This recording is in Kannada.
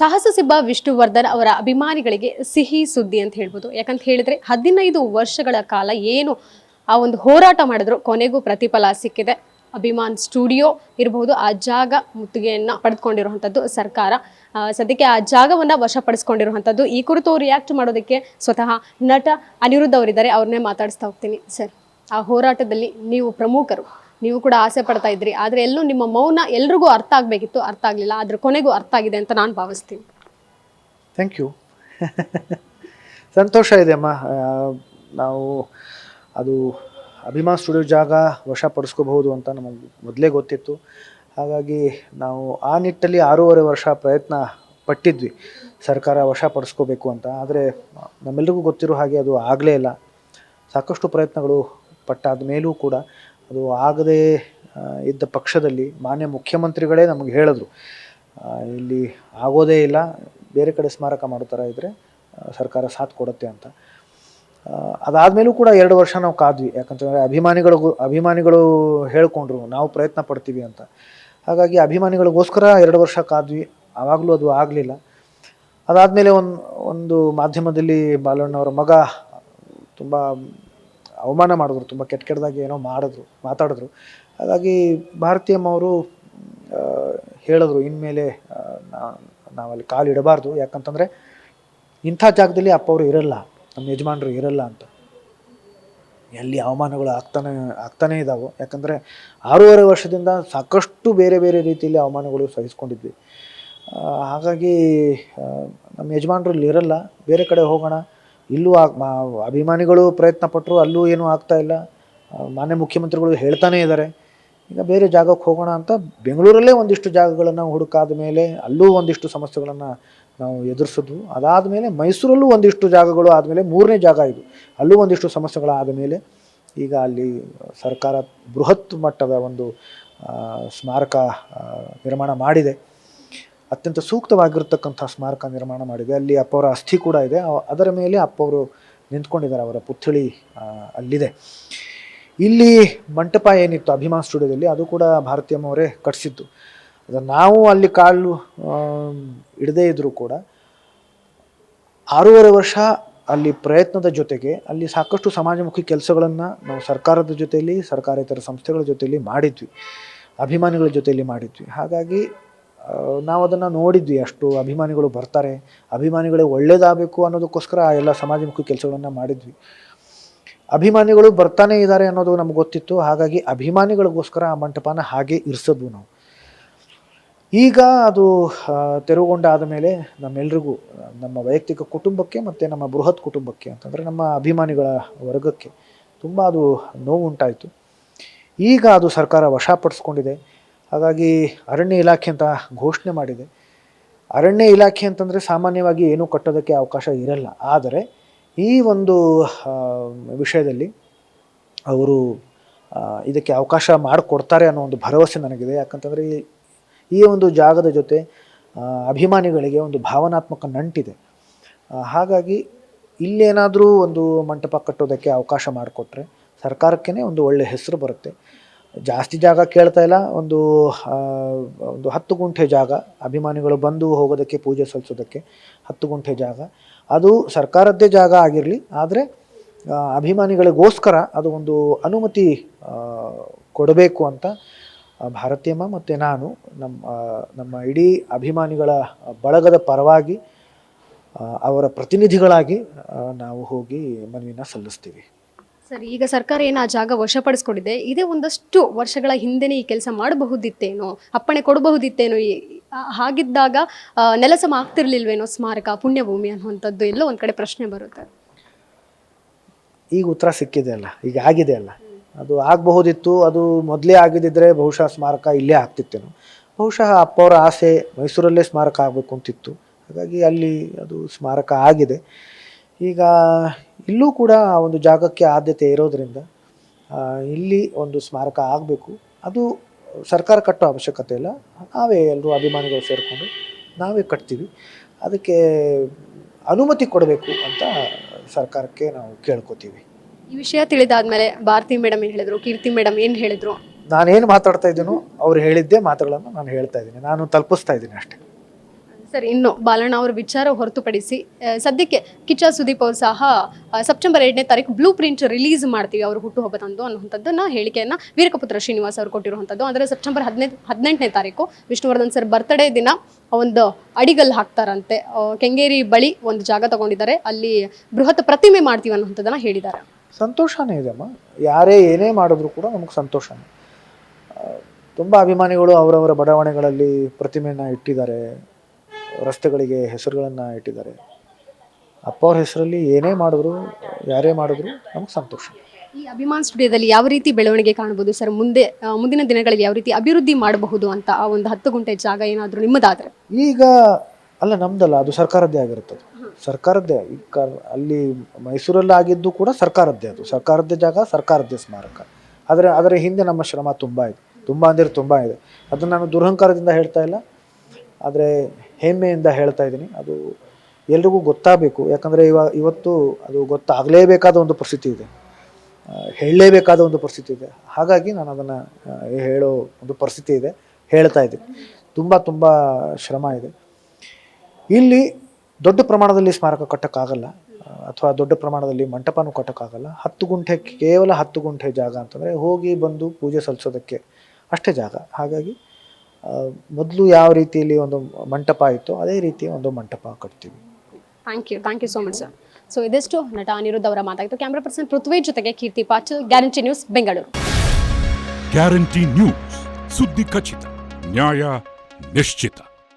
ಸಾಹಸ ಸಿಬ್ಬ ವಿಷ್ಣುವರ್ಧನ್ ಅವರ ಅಭಿಮಾನಿಗಳಿಗೆ ಸಿಹಿ ಸುದ್ದಿ ಅಂತ ಹೇಳ್ಬೋದು. ಯಾಕಂತ ಹೇಳಿದ್ರೆ 15 ವರ್ಷಗಳ ಕಾಲ ಏನು ಆ ಒಂದು ಹೋರಾಟ ಮಾಡಿದ್ರು, ಕೊನೆಗೂ ಪ್ರತಿಫಲ ಸಿಕ್ಕಿದೆ. ಅಭಿಮಾನ್ ಸ್ಟುಡಿಯೋ ಇರಬಹುದು, ಆ ಜಾಗ ಮುತ್ತಿಗೆಯನ್ನ ಪಡೆದುಕೊಂಡಿರುವಂಥದ್ದು ಸರ್ಕಾರ. ಸದ್ಯಕ್ಕೆ ಆ ಜಾಗವನ್ನ ವಶಪಡಿಸ್ಕೊಂಡಿರುವಂಥದ್ದು. ಈ ಕುರಿತು ರಿಯಾಕ್ಟ್ ಮಾಡೋದಕ್ಕೆ ಸ್ವತಃ ನಟ ಅನಿರುದ್ಧ್ ಅವರಿದ್ದಾರೆ. ಅವ್ರನ್ನೇ ಮಾತಾಡಿಸ್ತಾ ಹೋಗ್ತೀನಿ. ಸರ್, ಆ ಹೋರಾಟದಲ್ಲಿ ನೀವು ಪ್ರಮುಖರು, ನೀವು ಕೂಡ ಆಸೆ ಪಡ್ತಾ ಇದ್ರಿ, ಆದರೆ ಎಲ್ಲೂ ನಿಮ್ಮ ಮೌನ ಎಲ್ರಿಗೂ ಅರ್ಥ ಆಗಬೇಕಿತ್ತು, ಅರ್ಥ ಆಗಲಿಲ್ಲ. ಆದ್ರೆ ಕೊನೆಗೂ ಅರ್ಥ ಆಗಿದೆ ಅಂತ ನಾನು ಭಾವಿಸ್ತೀನಿ. Thank you. ಸಂತೋಷ ಇದೆ ಅಮ್ಮ. ನಾವು ಅದು ಅಭಿಮಾನ್ ಸ್ಟುಡಿಯೋ ಜಾಗ ವಶಪಡಿಸ್ಕೋಬಹುದು ಅಂತ ನಮಗೆ ಮೊದಲೇ ಗೊತ್ತಿತ್ತು. ಹಾಗಾಗಿ ನಾವು ಆ ನಿಟ್ಟಲ್ಲಿ 6.5 ವರ್ಷ ಪ್ರಯತ್ನ ಪಟ್ಟಿದ್ವಿ ಸರ್ಕಾರ ವಶಪಡಿಸ್ಕೋಬೇಕು ಅಂತ. ಆದರೆ ನಮ್ಮೆಲ್ರಿಗೂ ಗೊತ್ತಿರೋ ಹಾಗೆ ಅದು ಆಗಲೇ ಇಲ್ಲ. ಸಾಕಷ್ಟು ಪ್ರಯತ್ನಗಳು ಪಟ್ಟಾದ ಮೇಲೂ ಕೂಡ ಅದು ಆಗದೇ ಇದ್ದ ಪಕ್ಷದಲ್ಲಿ ಮಾನ್ಯ ಮುಖ್ಯಮಂತ್ರಿಗಳೇ ನಮಗೆ ಹೇಳಿದ್ರು, ಇಲ್ಲಿ ಆಗೋದೇ ಇಲ್ಲ, ಬೇರೆ ಕಡೆ ಸ್ಮಾರಕ ಮಾಡೋ ಥರ ಇದ್ದರೆ ಸರ್ಕಾರ ಸಾಥ್ ಕೊಡುತ್ತೆ ಅಂತ. ಅದಾದಮೇಲೂ ಕೂಡ 2 ವರ್ಷ ನಾವು ಕಾದ್ವಿ. ಯಾಕಂತಂದರೆ ಅಭಿಮಾನಿಗಳು ಹೇಳ್ಕೊಂಡ್ರು ನಾವು ಪ್ರಯತ್ನ ಪಡ್ತೀವಿ ಅಂತ. ಹಾಗಾಗಿ ಅಭಿಮಾನಿಗಳಿಗೋಸ್ಕರ 2 ವರ್ಷ ಕಾದ್ವಿ. ಆವಾಗಲೂ ಅದು ಆಗಲಿಲ್ಲ. ಅದಾದಮೇಲೆ ಒಂದು ಮಾಧ್ಯಮದಲ್ಲಿ ಬಾಲಣ್ಣವರ ಮಗ ತುಂಬ ಅವಮಾನ ಮಾಡಿದ್ರು, ತುಂಬ ಕೆಟ್ಟದಾಗಿ ಏನೋ ಮಾತಾಡಿದ್ರು. ಹಾಗಾಗಿ ಭಾರತೀಯಮ್ಮ ಅವರು ಹೇಳಿದ್ರು, ಇನ್ಮೇಲೆ ನಾವಲ್ಲಿ ಕಾಲು ಇಡಬಾರ್ದು, ಯಾಕಂತಂದರೆ ಇಂಥ ಜಾಗದಲ್ಲಿ ಅಪ್ಪ ಅವರು ಇರಲ್ಲ, ನಮ್ಮ ಯಜಮಾನರು ಇರಲ್ಲ ಅಂತ. ಎಲ್ಲಿ ಅವಮಾನಗಳು ಆಗ್ತಾನೇ ಇದ್ದಾವೆ. ಯಾಕಂದರೆ 6.5 ವರ್ಷದಿಂದ ಸಾಕಷ್ಟು ಬೇರೆ ಬೇರೆ ರೀತಿಯಲ್ಲಿ ಅವಮಾನಗಳು ಸಹಿಸ್ಕೊಂಡಿದ್ವಿ. ಹಾಗಾಗಿ ನಮ್ಮ ಯಜಮಾನರು ಇಲ್ಲಿ ಇರಲ್ಲ, ಬೇರೆ ಕಡೆ ಹೋಗೋಣ. ಇಲ್ಲೂ ಅಭಿಮಾನಿಗಳು ಪ್ರಯತ್ನ ಪಟ್ಟರು, ಅಲ್ಲೂ ಏನೂ ಆಗ್ತಾಯಿಲ್ಲ. ಮಾನ್ಯ ಮುಖ್ಯಮಂತ್ರಿಗಳು ಹೇಳ್ತಾನೇ ಇದ್ದಾರೆ, ಈಗ ಬೇರೆ ಜಾಗಕ್ಕೆ ಹೋಗೋಣ ಅಂತ ಬೆಂಗಳೂರಲ್ಲೇ ಒಂದಿಷ್ಟು ಜಾಗಗಳನ್ನು ಹುಡುಕಾದ ಮೇಲೆ ಅಲ್ಲೂ ಒಂದಿಷ್ಟು ಸಮಸ್ಯೆಗಳನ್ನು ನಾವು ಎದುರಿಸಿದ್ವು. ಅದಾದಮೇಲೆ ಮೈಸೂರಲ್ಲೂ ಒಂದಿಷ್ಟು ಜಾಗಗಳು ಆದಮೇಲೆ 3ನೇ ಜಾಗ ಇದು, ಅಲ್ಲೂ ಒಂದಿಷ್ಟು ಸಮಸ್ಯೆಗಳಾದ ಮೇಲೆ ಈಗ ಅಲ್ಲಿ ಸರ್ಕಾರ ಬೃಹತ್ ಮಟ್ಟದ ಒಂದು ಸ್ಮಾರಕ ನಿರ್ಮಾಣ ಮಾಡಿದೆ. ಅತ್ಯಂತ ಸೂಕ್ತವಾಗಿರ್ತಕ್ಕಂಥ ಸ್ಮಾರಕ ನಿರ್ಮಾಣ ಮಾಡಿದೆ. ಅಲ್ಲಿ ಅಪ್ಪವರ ಅಸ್ಥಿ ಕೂಡ ಇದೆ. ಅದರ ಮೇಲೆ ಅಪ್ಪವರು ನಿಂತ್ಕೊಂಡಿದ್ದಾರೆ, ಅವರ ಪುತ್ಥಳಿ ಅಲ್ಲಿದೆ. ಇಲ್ಲಿ ಮಂಟಪ ಏನಿತ್ತು ಅಭಿಮಾನ್ ಸ್ಟುಡಿಯೋದಲ್ಲಿ, ಅದು ಕೂಡ ಭಾರತೀಯಮ್ಮವರೇ ಕಟ್ಟಿಸಿದ್ದು. ಅದನ್ನು ನಾವು ಅಲ್ಲಿ ಕಾಲು ಇಡದೇ ಇದ್ದರೂ ಕೂಡ 6.5 ವರ್ಷ ಅಲ್ಲಿ ಪ್ರಯತ್ನದ ಜೊತೆಗೆ ಅಲ್ಲಿ ಸಾಕಷ್ಟು ಸಮಾಜಮುಖಿ ಕೆಲಸಗಳನ್ನು ನಾವು ಸರ್ಕಾರದ ಜೊತೆಯಲ್ಲಿ, ಸರ್ಕಾರೇತರ ಸಂಸ್ಥೆಗಳ ಜೊತೆಯಲ್ಲಿ ಮಾಡಿದ್ವಿ, ಅಭಿಮಾನಿಗಳ ಜೊತೆಯಲ್ಲಿ ಮಾಡಿದ್ವಿ. ಹಾಗಾಗಿ ನಾವು ಅದನ್ನು ನೋಡಿದ್ವಿ. ಅಷ್ಟು ಅಭಿಮಾನಿಗಳು ಬರ್ತಾರೆ, ಅಭಿಮಾನಿಗಳಿಗೆ ಒಳ್ಳೇದಾಗಬೇಕು ಅನ್ನೋದಕ್ಕೋಸ್ಕರ ಆ ಎಲ್ಲ ಸಮಾಜಮುಖಿ ಕೆಲಸಗಳನ್ನು ಮಾಡಿದ್ವಿ. ಅಭಿಮಾನಿಗಳು ಬರ್ತಾನೆ ಇದ್ದಾರೆ ಅನ್ನೋದು ನಮ್ಗೆ ಗೊತ್ತಿತ್ತು. ಹಾಗಾಗಿ ಅಭಿಮಾನಿಗಳಿಗೋಸ್ಕರ ಆ ಮಂಟಪನ ಹಾಗೆ ಇರಿಸಿದ್ವು ನಾವು. ಈಗ ಅದು ತೆರವುಗೊಂಡಾದ ಮೇಲೆ ನಮ್ಮೆಲ್ರಿಗೂ, ನಮ್ಮ ವೈಯಕ್ತಿಕ ಕುಟುಂಬಕ್ಕೆ ಮತ್ತು ನಮ್ಮ ಬೃಹತ್ ಕುಟುಂಬಕ್ಕೆ ಅಂತಂದರೆ ನಮ್ಮ ಅಭಿಮಾನಿಗಳ ವರ್ಗಕ್ಕೆ ತುಂಬ ಅದು ನೋವು ಉಂಟಾಯಿತು. ಈಗ ಅದು ಸರ್ಕಾರ ವಶಪಡಿಸ್ಕೊಂಡಿದೆ. ಹಾಗಾಗಿ ಅರಣ್ಯ ಇಲಾಖೆ ಅಂತ ಘೋಷಣೆ ಮಾಡಿದೆ. ಅರಣ್ಯ ಇಲಾಖೆ ಅಂತಂದರೆ ಸಾಮಾನ್ಯವಾಗಿ ಏನೂ ಕಟ್ಟೋದಕ್ಕೆ ಅವಕಾಶ ಇರಲ್ಲ. ಆದರೆ ಈ ಒಂದು ವಿಷಯದಲ್ಲಿ ಅವರು ಇದಕ್ಕೆ ಅವಕಾಶ ಮಾಡಿಕೊಡ್ತಾರೆ ಅನ್ನೋ ಒಂದು ಭರವಸೆ ನನಗಿದೆ. ಯಾಕಂತಂದರೆ ಈ ಒಂದು ಜಾಗದ ಜೊತೆ ಅಭಿಮಾನಿಗಳಿಗೆ ಒಂದು ಭಾವನಾತ್ಮಕ ನಂಟಿದೆ. ಹಾಗಾಗಿ ಇಲ್ಲೇನಾದರೂ ಒಂದು ಮಂಟಪ ಕಟ್ಟೋದಕ್ಕೆ ಅವಕಾಶ ಮಾಡಿಕೊಟ್ರೆ ಸರ್ಕಾರಕ್ಕೇ ಒಂದು ಒಳ್ಳೆಯ ಹೆಸರು ಬರುತ್ತೆ. ಜಾಸ್ತಿ ಜಾಗ ಕೇಳ್ತಾ ಇಲ್ಲ, ಒಂದು 10 ಗುಂಠೆ ಜಾಗ, ಅಭಿಮಾನಿಗಳು ಬಂದು ಹೋಗೋದಕ್ಕೆ, ಪೂಜೆ ಸಲ್ಲಿಸೋದಕ್ಕೆ 10 ಗುಂಠೆ ಜಾಗ, ಅದು ಸರ್ಕಾರದ್ದೇ ಜಾಗ ಆಗಿರಲಿ. ಆದರೆ ಅಭಿಮಾನಿಗಳಿಗೋಸ್ಕರ ಅದು ಒಂದು ಅನುಮತಿ ಕೊಡಬೇಕು ಅಂತ ಭಾರತೀಯಮ್ಮ ಮತ್ತು ನಾನು ನಮ್ಮ ಇಡೀ ಅಭಿಮಾನಿಗಳ ಬಳಗದ ಪರವಾಗಿ ಅವರ ಪ್ರತಿನಿಧಿಗಳಾಗಿ ನಾವು ಹೋಗಿ ಮನವಿನ ಸಲ್ಲಿಸ್ತೀವಿ. ಸರ್, ಈಗ ಸರ್ಕಾರ ಏನು ಆ ಜಾಗ ವಶಪಡಿಸ್ಕೊಂಡಿದೆ, ಇದೇ ಒಂದಷ್ಟು ವರ್ಷಗಳ ಹಿಂದೆನೇ ಈ ಕೆಲಸ ಮಾಡಬಹುದಿತ್ತೇನೋ, ಅಪ್ಪಣೆ ಕೊಡಬಹುದಿತ್ತೇನೋ, ಹಾಗಿದ್ದಾಗ ನೆಲಸಮ ಆಗ್ತಿರ್ಲಿಲ್ವೇನೋ ಸ್ಮಾರಕ, ಪುಣ್ಯಭೂಮಿ ಅನ್ನುವಂಥದ್ದು ಎಲ್ಲೋ ಒಂದು ಕಡೆ ಪ್ರಶ್ನೆ ಬರುತ್ತೆ. ಈಗ ಉತ್ತರ ಸಿಕ್ಕಿದೆ ಅಲ್ಲ, ಈಗ ಆಗಿದೆ ಅಲ್ಲ. ಅದು ಆಗಬಹುದಿತ್ತು. ಅದು ಮೊದಲೇ ಆಗಿದ್ದಿದ್ರೆ ಬಹುಶಃ ಸ್ಮಾರಕ ಇಲ್ಲೇ ಆಗ್ತಿತ್ತೇನೋ. ಬಹುಶಃ ಅಪ್ಪವರ ಆಸೆ ಮೈಸೂರಲ್ಲೇ ಸ್ಮಾರಕ ಆಗಬೇಕು ಅಂತಿತ್ತು. ಹಾಗಾಗಿ ಅಲ್ಲಿ ಅದು ಸ್ಮಾರಕ ಆಗಿದೆ. ಈಗ ಇಲ್ಲೂ ಕೂಡ ಒಂದು ಜಾಗಕ್ಕೆ ಆದ್ಯತೆ ಇರೋದರಿಂದ ಇಲ್ಲಿ ಒಂದು ಸ್ಮಾರಕ ಆಗಬೇಕು. ಅದು ಸರ್ಕಾರ ಕಟ್ಟೋ ಅವಶ್ಯಕತೆ ಇಲ್ಲ, ನಾವೇ ಎಲ್ಲರೂ ಅಭಿಮಾನಿಗಳು ಸೇರಿಕೊಂಡು ನಾವೇ ಕಟ್ತೀವಿ. ಅದಕ್ಕೆ ಅನುಮತಿ ಕೊಡಬೇಕು ಅಂತ ಸರ್ಕಾರಕ್ಕೆ ನಾವು ಕೇಳ್ಕೊತೀವಿ. ಈ ವಿಷಯ ತಿಳಿದಾದ್ಮೇಲೆ ಭಾರತಿ ಮೇಡಮ್ ಏನು ಹೇಳಿದ್ರು, ಕೀರ್ತಿ ಮೇಡಮ್ ಏನು ಹೇಳಿದ್ರು? ನಾನೇನು ಮಾತಾಡ್ತಾ ಇದ್ದೀನೋ ಅವ್ರು ಹೇಳಿದ್ದೇ ಮಾತುಗಳನ್ನು ನಾನು ಹೇಳ್ತಾ ಇದ್ದೀನಿ, ನಾನು ತಲುಪಿಸ್ತಾ ಇದ್ದೀನಿ ಅಷ್ಟೇ. ಸರ್, ಇನ್ನು ಬಾಲಣ್ಣ ಅವರ ವಿಚಾರ ಹೊರತುಪಡಿಸಿ ಸದ್ಯಕ್ಕೆ ಕಿಚ್ಚ ಸುದೀಪ್ ಅವರು ಸಹ ಸೆಪ್ಟೆಂಬರ್ 2ನೇ ತಾರೀಕು ಬ್ಲೂ ಪ್ರಿಂಟ್ ರಿಲೀಸ್ ಮಾಡ್ತೀವಿ ಅವರು ಹುಟ್ಟುಹಬ್ಬದಂದು ಅನ್ನುವಂಥದ್ದನ್ನ ಹೇಳಿಕೆಯನ್ನು ವೀರಕಪುತ್ರ ಶ್ರೀನಿವಾಸ್ ಅವರು ಕೊಟ್ಟಿರುವಂಥದ್ದು. ಅಂದರೆ ಸೆಪ್ಟೆಂಬರ್ 18ನೇ ತಾರೀಕು ವಿಷ್ಣುವರ್ಧನ್ ಸರ್ ಬರ್ತ್ಡೇ ದಿನ ಒಂದು ಅಡಿಗಲ್ಲು ಹಾಕ್ತಾರಂತೆ. ಕೆಂಗೇರಿ ಬಳಿ ಒಂದು ಜಾಗ ತಗೊಂಡಿದ್ದಾರೆ, ಅಲ್ಲಿ ಬೃಹತ್ ಪ್ರತಿಮೆ ಮಾಡ್ತೀವಿ ಅನ್ನುವಂಥದ್ದನ್ನ ಹೇಳಿದ್ದಾರೆ. ಸಂತೋಷನೇ ಇದೆ ಅಮ್ಮ, ಯಾರೇ ಏನೇ ಮಾಡಿದ್ರು ಕೂಡ ನಮಗೆ ಸಂತೋಷನೇ. ತುಂಬ ಅಭಿಮಾನಿಗಳು ಅವರವರ ಬಡಾವಣೆಗಳಲ್ಲಿ ಪ್ರತಿಮೆಯನ್ನು ಇಟ್ಟಿದ್ದಾರೆ, ರಸ್ತೆಗಳಿಗೆ ಹೆಸರುಗಳನ್ನು ಇಟ್ಟಿದ್ದಾರೆ. ಅಪ್ಪ ಅವ್ರ ಹೆಸರಲ್ಲಿ ಏನೇ ಮಾಡಿದ್ರು ಯಾರೇ ಮಾಡಿದ್ರು ನಮಗೆ ಸಂತೋಷ. ಈ ಅಭಿಮಾನ್ ಸ್ಟುಡಿಯೋದಲ್ಲಿ ಯಾವ ರೀತಿ ಬೆಳವಣಿಗೆ ಕಾಣಬಹುದು ಸರ್? ಮುಂದಿನ ದಿನಗಳಲ್ಲಿ ಯಾವ ರೀತಿ ಅಭಿವೃದ್ಧಿ ಮಾಡಬಹುದು ಅಂತ ಆ ಒಂದು 10 ಗುಂಟೆ ಜಾಗ ಏನಾದರೂ ನಿಮ್ಮದಾದ್ರೆ? ಈಗ ಅಲ್ಲ, ನಮ್ದಲ್ಲ, ಅದು ಸರ್ಕಾರದ್ದೇ ಆಗಿರುತ್ತದೆ. ಸರ್ಕಾರದ್ದೇ. ಅಲ್ಲಿ ಮೈಸೂರಲ್ಲಿ ಆಗಿದ್ದು ಕೂಡ ಸರ್ಕಾರದ್ದೇ, ಅದು ಸರ್ಕಾರದ್ದೇ ಜಾಗ, ಸರ್ಕಾರದ್ದೇ ಸ್ಮಾರಕ. ಅದರ ಹಿಂದೆ ನಮ್ಮ ಶ್ರಮ ತುಂಬ ಇದೆ, ತುಂಬ ಅಂದರೆ ತುಂಬ ಇದೆ. ಅದನ್ನು ನಾನು ದುರಹಂಕಾರದಿಂದ ಹೇಳ್ತಾ ಇಲ್ಲ, ಆದರೆ ಹೆಮ್ಮೆಯಿಂದ ಹೇಳ್ತಾ ಇದ್ದೀನಿ. ಅದು ಎಲ್ರಿಗೂ ಗೊತ್ತಾಗಬೇಕು, ಯಾಕಂದರೆ ಇವತ್ತು ಅದು ಗೊತ್ತಾಗಲೇಬೇಕಾದ ಒಂದು ಪರಿಸ್ಥಿತಿ ಇದೆ, ಹೇಳಲೇಬೇಕಾದ ಒಂದು ಪರಿಸ್ಥಿತಿ ಇದೆ. ಹಾಗಾಗಿ ನಾನು ಅದನ್ನು ಹೇಳೋ ಒಂದು ಪರಿಸ್ಥಿತಿ ಇದೆ, ಹೇಳ್ತಾ ಇದ್ದೀನಿ. ತುಂಬ ತುಂಬ ಶ್ರಮ ಇದೆ. ಇಲ್ಲಿ ದೊಡ್ಡ ಪ್ರಮಾಣದಲ್ಲಿ ಸ್ಮಾರಕ ಕಟ್ಟೋಕ್ಕಾಗಲ್ಲ, ಅಥವಾ ದೊಡ್ಡ ಪ್ರಮಾಣದಲ್ಲಿ ಮಂಟಪನೂ ಕಟ್ಟೋಕ್ಕಾಗಲ್ಲ. 10 ಗುಂಟೆ, ಕೇವಲ 10 ಗುಂಟೆ ಜಾಗ ಅಂತಂದರೆ ಹೋಗಿ ಬಂದು ಪೂಜೆ ಸಲ್ಲಿಸೋದಕ್ಕೆ ಅಷ್ಟೇ ಜಾಗ. ಹಾಗಾಗಿ ಮೊದಲು ಯಾವ ರೀತಿಯಲ್ಲಿ ಒಂದು ಮಂಟಪ ಇತ್ತು ಅದೇ ರೀತಿ ಒಂದು ಮಂಟಪ ಕಟ್ತೀವಿ. Thank you so much sir. So ಇದೆಷ್ಟು ನಟ ಅನಿರುದ್ಧ್ ಅವರ ಮಾತಾಯಿತು. ಕ್ಯಾಮ್ರಾ ಪರ್ಸನ್ ಪೃಥ್ವಿ ಜೊತೆಗೆ Keerthi Patil, guarantee news, Bengaluru. Guarantee news, ಸುದ್ದಿ ಖಚಿತ, ನ್ಯಾಯ ನಿಶ್ಚಿತ.